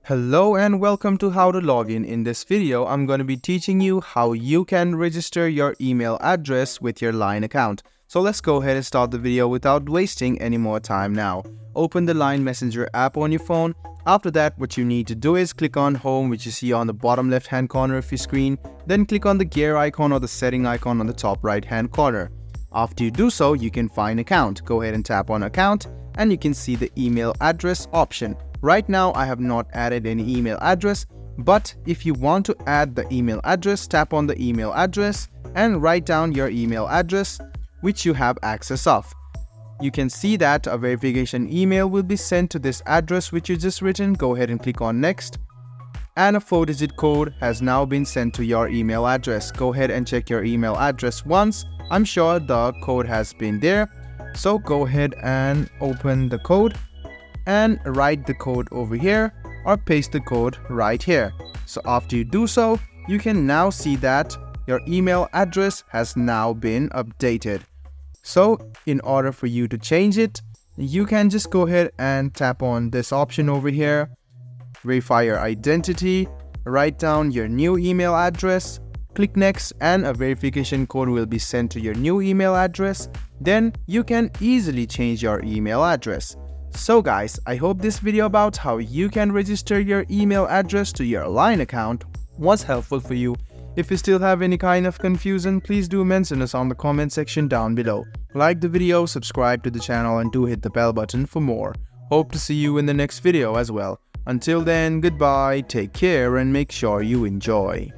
Hello and welcome to How to Login. In this video, I'm going to be teaching you how you can register your email address with your Line account. So let's go ahead and start the video without wasting any more time now. Open the Line Messenger app on your phone. After that, what you need to do is click on Home, which you see on the bottom left hand corner of your screen. Then click on the gear icon or the setting icon on the top right hand corner. After you do so, you can find Account. Go ahead and tap on Account and you can see the email address option. Right now, I have not added any email address, but if you want to add the email address, tap on the email address and write down your email address which you have access of. You can see that a verification email will be sent to this address which you just written. Go ahead and click on Next. And a 4-digit code has now been sent to your email address. Go ahead and check your email address once. I'm sure the code has been there. So go ahead and open the code and write the code over here or paste the code right here. So after you do so, you can now see that your email address has now been updated. So in order for you to change it, you can just go ahead and tap on this option over here, verify your identity, write down your new email address, click Next, and a verification code will be sent to your new email address. Then you can easily change your email address. So guys, I hope this video about how you can register your email address to your Line account was helpful for you. If you still have any kind of confusion, please do mention us on the comment section down below. Like the video, subscribe to the channel, and do hit the bell button for more. Hope to see you in the next video as well. Until then, goodbye, take care, and make sure you enjoy.